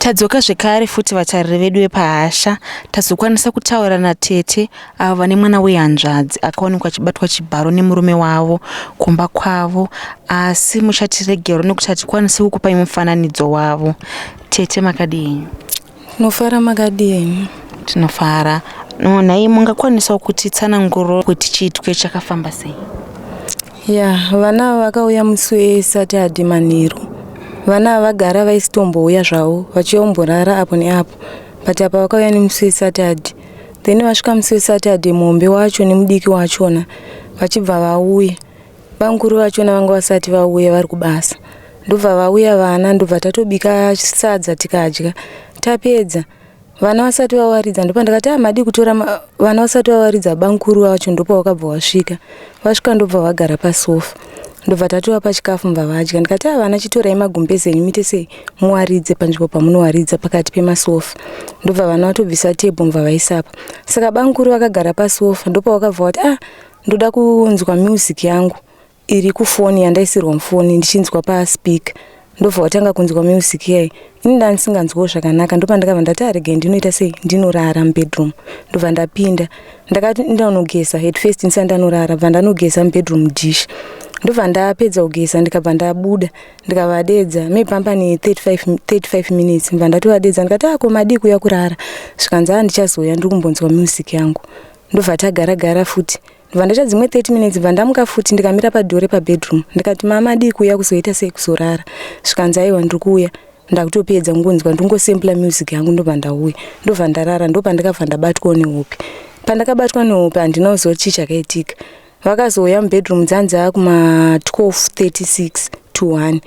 Tadzoka zvekare futi vatariri vedu vepahasha tazokwanisa kutaura natete avo vane mwana wehanzvadzi akaonekwa achibatwa chibharo nemurume wavo kumba kwavo, asi muchatiregera nekuti hatikwanisi kukupai mufananidzo wavo. Tete, makadii? Tinofara. Makadii? Tinofara. Nhai, mungakwanisa kutitsanangurira kuti chiitwe chakafamba sei? Vana vakauya musi weSaturday manheru. Vana vagara vaisitombouya zvavo vachiomborara apo neapo, but apa vakauya nemusi weSaturday. Then vasvika musi weSaturday mombe wacho nemudiki wachona vachibva vauya. Banguru vachona vanga vasati vauya vari kubasa. Ndobva vauya vana, ndobva tatobika sadza tikadya. Tapedza vana vasati vawaridza ndopa ndakati madi kutora vana vasati vawaridza banguru vacho, ndopa wakabva wasvika. Vasvika ndobva vagara pasofa. Ndobva tatovapa chikafu mbva vadya. Ndikati vana chitorai magumbezi enyu muite sei muwaridze panzvimbo pamunowaridza pakati pemasofa. Ndobva vana vatobvisa tebho mbva vaisapa. Saka banguru vakagara pasofa, ndopa wakabva wati ndoda kunzwa music yangu iri kufoni yandaisirwa mufoni ndichinzwa paspeaker. Ndobva watanga kunzwa music yayi. Ini ndandisinganzwawo zvakanaka, ndopa ndakabva ndati arege ndinoita sei ndinorara mubedroom. Ndobva ndapinda ndakati ndanogeza head first ndisati ndanorara, bva ndanogeza mubedroom dish. Ndobva ndapedza kugeza ndikabva ndabuda ndikavadedza mepamba ne 35 minutes mbva ndatovadedza ndikati ko madi kuya kurara. Zvikanzi ndichazoya ndiri kumbonzwa music yangu. Ndobva tagara futi. Ndobva ndaita dzimwe 30 minutes bva ndamuka futi ndikamira padhore pabedroom ndikati mama di kuya kuzoita sei kuzorara. Zvikanzi aiwa ndiri kuya. Ndakutopedza ngonzwa ndingosempla music yangu ndobva ndauya. Ndobva ndarara, ndopa ndakabva ndabatwa nehope. Pandakabatwa nehope handinoziva chii chakaitika. Vakazouya mubedroom dzanza kuma 12:36 to 1.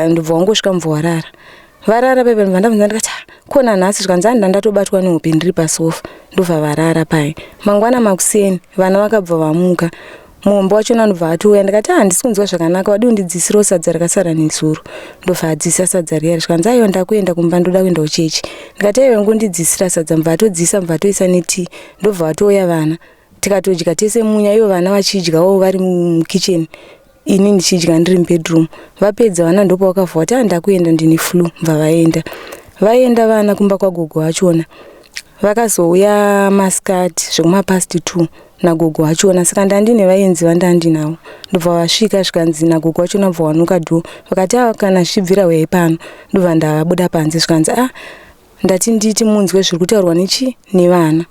Ndobva wangosvika mbva warara. Varara pepe ndobva ndabvunza ndikati kona nhasi. Zvikanzi ndatobatwa nehope ndiri pasofa. Ndobva varara pai. Mangwana makuseni vana vakabva vamuka. Mombe wachona ndobva atouya ndikati handisi kunzwa zvakanaka, wadi undidzisirawo sadza rakasara nezuro. Ndobva adzisa sadza riya. Zvikanzi aiwa ndakuenda kumba ndoda kuenda kuchechi. Ndikati aiwa ngondidzisira sadza, mbva atodzisa mbva atoisa netii. Ndobva watouya vana tikatodya tese munya, ivo vana vachidyawo vari mukitchen, ini ndichidya ndiri mubedroom. Vapedza vana ndopa wakabva wati ndakuenda ndine flu. Mbva vaenda vana kumba kwagogo wachona. Vakazouya masikati zvekuma past 2 nagogo wachona. Saka ndandine vaenzi vandandinawo. Ndobva vasvika zvikanzi nagogo wachona bva wanuka dho. Vakati kana zvichibvira uyai pano. Ndobva ndabuda panze. Zvikanzi ndati nditi munzwe zviri kutaurwa nevana.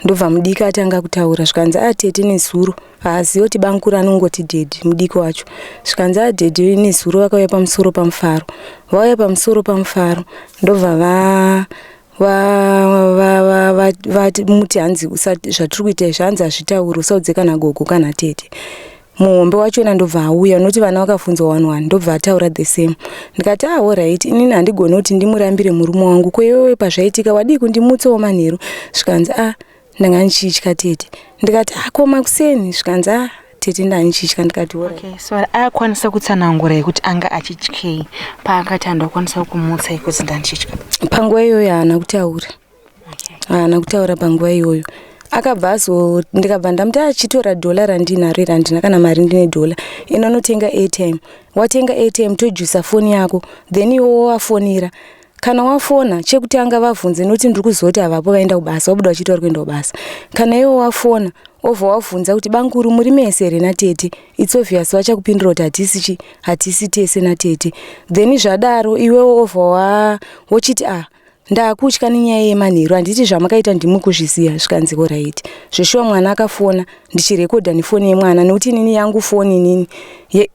Ndobva mudiki atanga kutaura. Zvikanzi tete nezuro haazivi kuti banguru anongoti dhedhi mudiki wacho. Zvikanzi dhedhi nezuro vakauya pamusoro pamufaro. Vauya pamusoro pamufaro ndobva muti hanzi zvatiri kuita izvi hanzi hazvitauri usaudze kana gogo kana tete. Muhombe wachona ndobva auya, noti vana vakafunzwa 1-1. Ndobva ataura the same. Ndikati alright, inini handigoni kuti ndimurambire murume wangu, kwewewe pazvaitika wadi kundimutsawo manheru. Zvikanzi ndanga ndichitya tete. Ndikati koma kuseni. Zvikanzi tete ndanichitya. Ndikati okay, so akwanisa kutsanangura kuti anga achityei paakati andakwanisa kumutsa kuti ndandichitya? Panguva iyoyo haana kutaura. Haana kutaura panguva iyoyo. Akabva ndikabva ndamuti achitora dhola randinaro randina kana mari ndine dhola inonotenga airtime. Watenga airtime tojusa foni yako, then iwo wafonera. Kana wafona chekutanga vabvunze noti ndiri kuzoti havapo vaenda kubasa, wabuda vachiti vari kuenda kubasa. Kana iwo wafona obva wabvunza kuti banguru muri mese here natete, it's obvious vachakupindura kuti hatisi tese natete. Then zvadaro iwewo obva wochiti ndakutya nenyaya yemanheru, handiti zvamakaita ndimi kuzviziva. Zvikanzi alright. Zveshuwa mwana akafona ndichirekodha nefoni yemwana nekuti inini yangu foni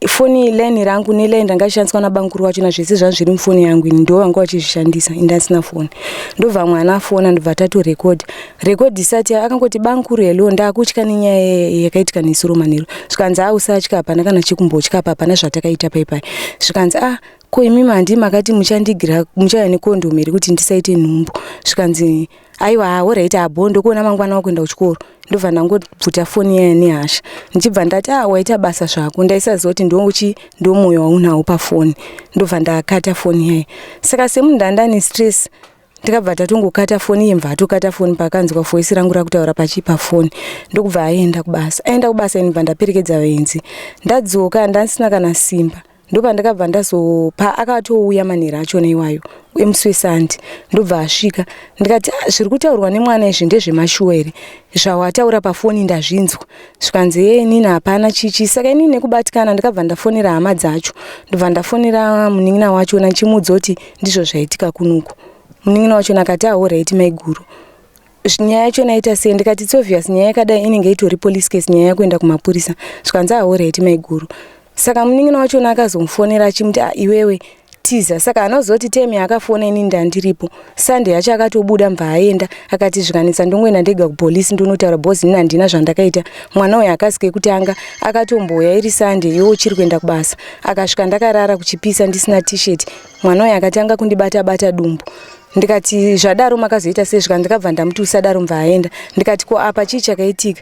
foni line rangu neline rangashandiswa nabanguru wachona zvese zvangu zviri mufoni yangu ini ndo vanga vachizvishandisa indasina foni. Ndobva mwana afona ndobva tatorekodha. Rekodhi isati akangoti banguru hello ndakutya nenyaya yakaitika nesuro manheru. Zvikanzi usatya, hapana kana chekumbotya, hapana zvatakaita paipai. Zvikanzi ko imimi handi makati muchandigira muchaya nekondomu here kuti ndisaite nhumbu. Zvikanzi aiwa alright abondo kuona mangwana wakuenda kuchikoro. Ndobva ndangobvuta foni yaya nehasha. Ndichibva ndati waita basa zvako, ndaisaziva kuti ndomwoyo waunawo pafoni. Ndobva ndakata foni yaya. Saka semunhu ndandane stress ndikabva tatongokata foni iye mbva atokata foni pakanzwa voisi rangu rakutaura pachipafoni. Ndokubva aenda kubasa. Aenda kubasa ini mbva ndaperekedza vaenzi. Ndadzoka ndasina kana simba. ndopandakabva ndazopa akatouya manheru achona iwayo emusi wesandi ndobva asvika ndikati zviri kutaurwa nemwana izvi ndezvemashuwa here zvawataura pafoni ndazvinzwa zvikanzi inini hapana chichi saka inini nekubatikana ndikabva ndafonera hama dzacho ndobva ndafonera munin'ina wachona ndichimudza kuti ndizvo zvaitika kunuku munin'ina wachona akati ahorayiti maiguru nyaya yacho naita sei ndikati it's obvious nyaya yakadai inenge itori police case nyaya yakuenda kumapurisa zvikanzi ahorayiti maiguru saka munin'ina wachona akazomufonera achimuti iwewe tiza saka anozoti temi akafona inini ndandiripo sande yacho akatobuda mbva aenda akati zvikanitsa ndongoenda ndega kupolisi ndonotaura bhozi nini handina zvandakaita mwana uyu akasike kutanga akatomboya iri sande iwo chiri kuenda kubasa akasvika ndakarara kuchipisa ndisina t-shirt mwana uyu akatanga kundibata dumbu ndikati zvadaro makazoita sei zvika ndikabva ndamuti usadaro mbva aenda ndikati ko apa chii chakaitika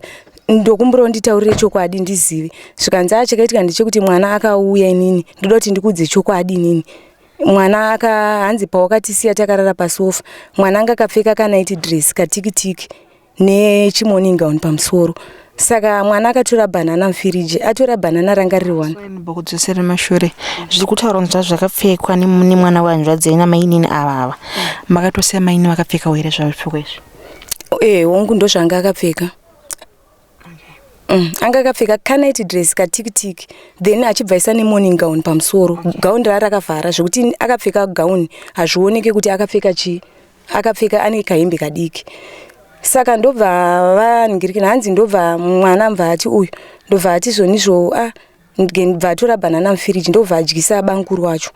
ndokumbura nditaurire chokwadi ndizive zvikanzi chakaitika ndechekuti mwana akauya inini ndoda kuti ndikudze chokwadi inini mwana hanzi pawakatisiya takarara pasofa mwana anga akapfeka kanaiti dress katikitiki nechimorning gown pamusoro saka mwana akatora banana mufiriji atora banana ranga riri 1 bokudzosera mashure zviri kutaura kuti zvakapfekwa nemwana wanzvadzi namainini ava makatosiya maini vakapfeka here zvavipfekwa izvi hongu ndo zvanga akapfeka anga akapfeka kanaiti dress katikitiki then achibvaisa nemorning gown pamusoro gauni rakavhara zvekuti akapfeka gauni hazvioneke kuti akapfeka chii akapfeka ane kahembe kadiki saka ndobva vaningirikina hanzi ndobva mwana mbva ati uyu ndobva ati zvonizvo ndobva atora banana mufiriji ndobva adyisa bankuru wacho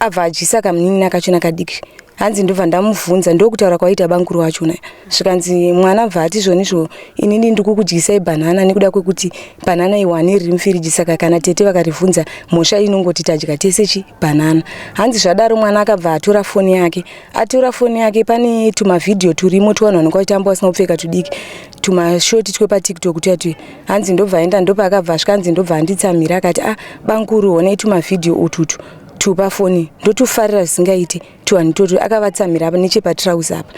abva adyisa kamunin'ina kachona kadiki hanzi ndobva ndamubvunza ndokutaura kwaita bankuru wachona zvikanzi mwana mbva ati zvonizvo inini ndikukudyisai banana nekuda kwekuti banana iwani riri mufiriji saka kana tete vakarivhunza mhosva inongoti tadya tese banana hanzi zvadaro mwana akabva atora foni yake pane tumavhidhiyo turimo twanhu vanonga vaitamba vasina kupfeka tudiki tumashoti twepatiktok tuyatwe hanzi ndobva aenda ndopa akabva asvikanzi ndobva anditsamira akati bankuru honai tumavhidhiyo ututu tupa foni ndotufarira zvisingaite tuwani toto akavatsamira apa nechepatrauza apa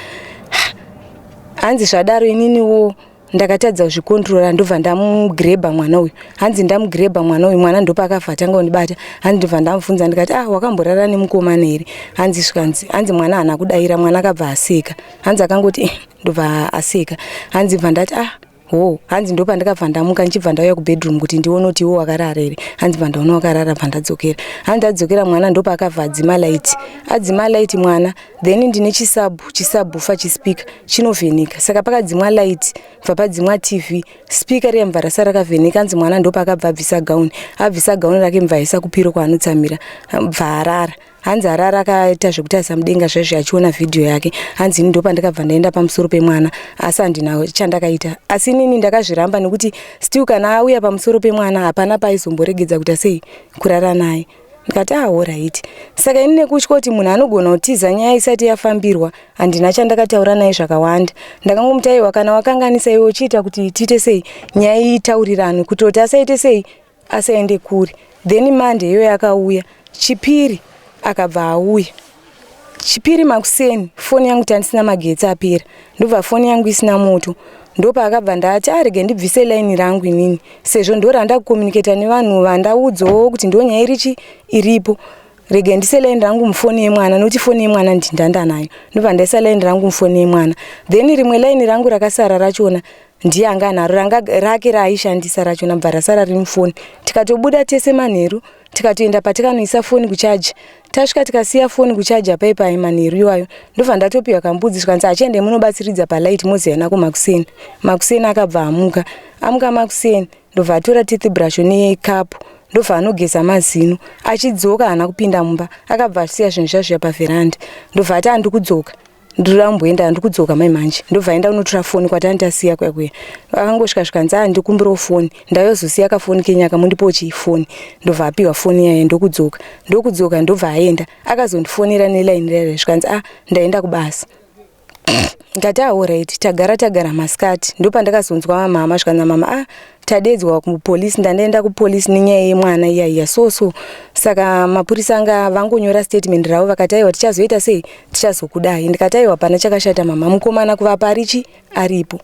hanzi zvadaro ininiwo ndakatadza kuzvikontrora ndobva ndamugrebha mwana uyu hanzi ndamugrebha mwana uyu mwana ndopa akabva atanga kundibata hanzi ndobva ndamubvunza ndikati wakamborara nemukomana here hanzi zvikanzi hanzi mwana haana kudayira mwana akabva aseka hanzi akangoti ndobva aseka hanzi bva ndati hanzi ndopa ndakabva ndamuka ndichibva ndauya kubedroom kuti ndione kuti iwo wakarara here hanzi bva ndaona wakarara bva ndadzokera hanzi adzokera mwana ndopa akabva adzima laiti mwana then ndine chisabhufa chispika chinovheneka saka pakadzimwa laiti bva padzimwa tv spika riyambva rasa rakavheneka hanzi mwana ndopa akabva abvisa gauni rake mbva aisa kupiro kwaanotsamira bva arara hanzi arara akaita zvekuti asamudenga zvaizvo achiona vhidhiyo yake hanzi ini ndopa ndakabva ndaenda pamusoro pemwana asi handina chandakaita asi inini ndakazviramba nekuti still kana auya pamusoro pemwana hapana paizomboregedza kuita sei kurara naye ndikati alright saka ini nekutya kuti munhu anogona kutiza nyaya isati yafambirwa handina chandakataura naye zvakawanda ndakangomutaiwa kana wakanganisa iwe uchiita kuti tiite sei nyaya itauriranwe kutoti asaite sei asaende kuri then mande iyoyo akauya chipiri akabva auya chipiri makuseni foni yangu tandisina magetsi apera ndobva foni yangu isina moto ndopa akabva ndati arege ndibvise laini rangu inini sezvo ndoranda kukomuniketa nevanhu vandaudzawo kuti ndonyaya iripo rege ndise laini rangu mufoni yemwana nokuti foni yemwana ndindanda nayo ndobva ndaisa laini rangu mufoni yemwana then rimwe laini rangu rakasara rachona ndiye anga naro rake raaishandisa rachona bva rasara riri mufoni tikatobuda tese manheru tikatoenda patikanoisa foni kuchaji tasvika tikasiya foni kuchaji paipai manheru iwayo ndobva ndatopiwa kambudzi zvikanzi achiende munobatsiridza palaiti moziya nako makuseni akabva amuka makuseni ndobva atora toothbrush nekapu ndobva anogeza mazino achidzoka haana kupinda mumba akabva asiya zvinhu zvazvo pavheranda ndobva ati handikudzoka ndiramboenda handikudzoka mai manje ndobva aenda unotora foni kwatandasiya kwakuya akangosvika zvikanzi ndikumbirawo foni ndayozosiya kafoni kenyaka mundipo chifoni ndobva apiwa foni yaye ndokudzoka ndobva aenda akazondifonera nelaini rere zvikanzi ndaenda kubasa ngati alright tagara masikati ndopandakazonzwa mama zvikanzi mama tadedzwa kupolisi ndandaenda kupolisi nenyaya yemwana iyaiya so saka mapurisa anga vangonyora statement ravo vakati aiwa tichazoita sei tichazokudai ndikati aiwa pana chakashata mama mukomana kuva parichi aripo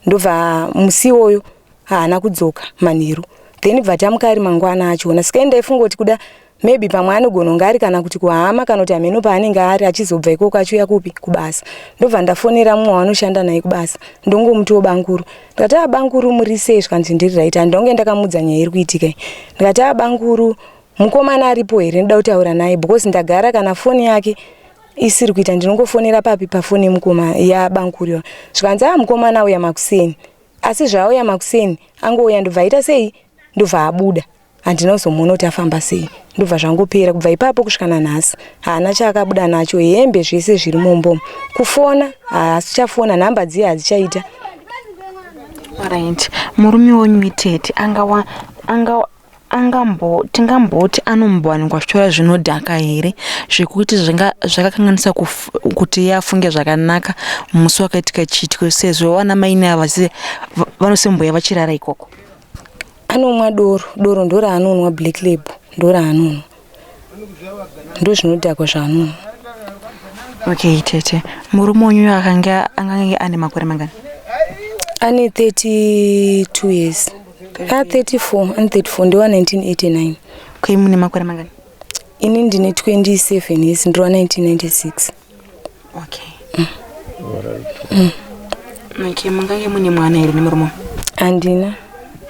ndobva musi iwoyo haana kudzoka manheru then bva tamuka ari mangwana achona. Saka ndaifunga kuti kuda maybe pamwe anogona kunge ari kana kuti kuhama kana kuti hameno paanenge ari achizobva ikoko achiuya kupi kubasa. Ndobva ndafonera mumwe wanoshanda naye kubasa ndongomuti wobanguru. Ndikati Banguru muri sei zvikanzi ndiri right. Handonge ndakamudza nyaya iri kuitika. Ndikati Banguru mukomana aripo here ndoda kutaura naye because ndagara kana foni yake isiri kuita ndinongofonera papi pafoni yemukoma yaBanguru. Zvikanzi mukomana auya makuseni. Asi zvauya makuseni angouya ndobva aita sei ndobva abuda. Handina kuzomuona kuti afamba sei. Ndobva zvangopera kubva ipapo kusvikana nhasi. Haana chaakabuda nacho, hembe zvese zviri mumbomo. Kufona asichafona, nhamba dziye hadzichaita. Alright. Murume wenyu Tete tingamboti anombowanikwa zvitora zvinodhaka here zvekuti zvakakanganisa kuti yafunge zvakanaka musi wakaitika chiitiko sezvo vana maine ava vanosemboya vachirara ikoko? Anomwa doro ndo raanonwa, Black Label ndo raanonwa, ndo zvinodhakwa zvaanonwa. Okay Tete, murume wenyu angange ane makore mangani? Ane 32 years. 34 and 34 ndo 1989. Okay, mune makore mangani? Ini ndine 27 years ndo 1996. Okay. Okay, mungange mune mwana here nemurume? Handina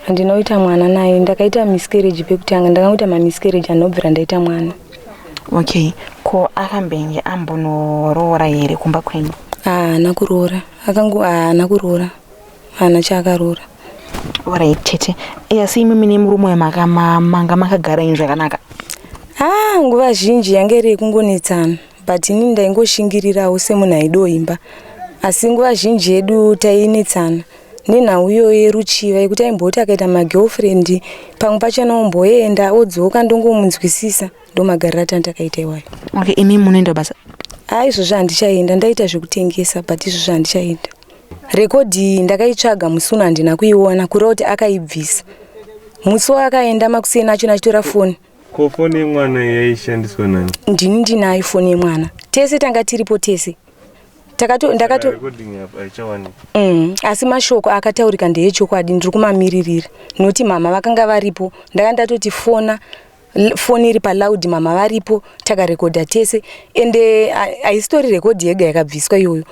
kuita mwana naye. Ndakaita miscarriage pekutanga, ndakangoita miscarriage anobvira ndaita mwana. Okay, ko akambenge ambonoroora here kumba kwenyu? Haana kuroora. Haana kuroora. Haana chaakaroora. Alright Tete. Asi imi mine murume manga makagara ino zvakanaka? Nguva zhinji yange iri kungonetsana, but ini ndaingoshingirirawo semunhu aidoimba. Asi nguva zhinji yedu tainetsana. Nenhau iyoyo yeruchiva yekuti aimboti akaita magirlfriend pamwe pachona omboenda odzoka ndongomunzwisisa, ndo magariro atandakaita iwayo. Okay, imi munoenda basa? Izvozvo handichaenda, ndaita zvekutengesa but izvozvo handichaenda. Rekodhi ndakaitsvaga musuna handina kuiona kureva kuti akaibvisa. Musi waakaenda makuseni achona achitora foni. Ko foni yemwana yaishandiswa nani? Ndini ndinayo foni yemwana. Tese tanga tiripo tese. Asi mashoko akataurika ndeyechokwadi, ndiri kumamiririra. Noti mama vakanga varipo, ndakandatoti foni iri palaudi, mama varipo, takarekodha tese. Ende haisitori rekodhi yega yakabviswa iyoyo.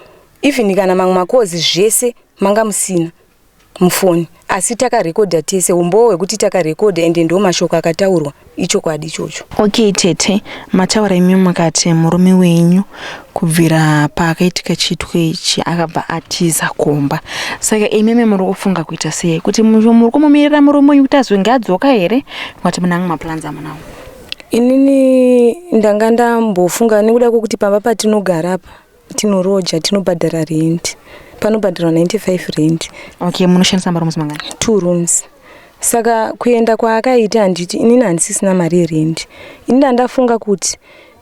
Even kana mamwe makozi zvese manga musina mufoni, asi takarekodha tese. Umbowo hwekuti takarekodha ende ndo mashoko akataurwa ichokwadi ichocho. Okay Tete, mataura imi mukati murume wenyu kubvira paakaitika chiitiko ichi akabva atiza kumba. Saka imi muri kufunga kuita sei? Kuti muri kumumirira murume wenyu kuti azonge adzoka here? Kuti muna maplans amunawo? Inini ndanga ndambofunga nekuda kwokuti pamba patinogara apa tinoroja, tinobhadhara rent. Panobhadharwa 95 rent. Okay, munoshandisa marooms mangani? 2 rooms. Saka kuenda kwaakaita handiti inini handisisina mari yerent. Ini ndandafunga kuti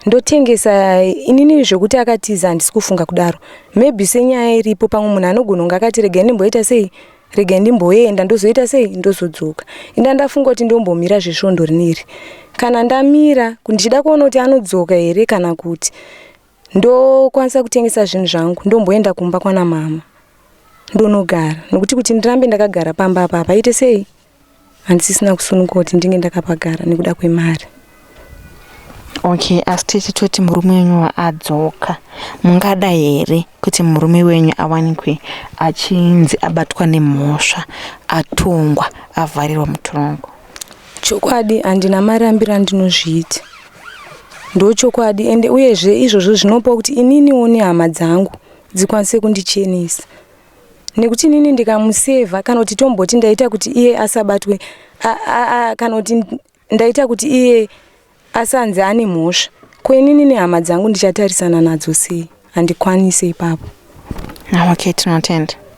ndotengesa inini zvekuti akatiza handisi kufunga kudaro. Maybe senyaya iripo pamwe munhu anogona kunge akati regai ndimboita sei? Regai ndimboenda ndozoita sei? Ndozodzoka. Ini ndafunga kuti ndombomira zvesvondo rineri. Kana ndamira ndichida kuona kuti anodzoka here kana kuti ndokwanisa kutengesa zvinhu zvangu ndomboenda kumba kwana mama ndonogara. Nokuti kuti ndirambe ndakagara pamba apa paite sei? Handisisina kusunuka kuti ndinge ndakapagara nekuda kwemari. Okay, asi toti murume wenyu adzoka, mungada here kuti murume wenyu awanikwe achinzi abatwa nemhosva, atongwa, avharirwa mutorongo? Chokwadi handina marambiro andinozviita. Ndo chokwadi ende uyezve izvozvo zvinopa kuti ininiwo nehama dzangu dzikwanise kundichenesa. Nekuti inini ndikamusevha kana kuti tomboti ndaita kuti iye asabatwe, kana kuti ndaita kuti iye asanze ane mhosva, kwenini nehama dzangu ndichatarisana nadzo sei? Handikwanise ipapo. Okay, tinotenda.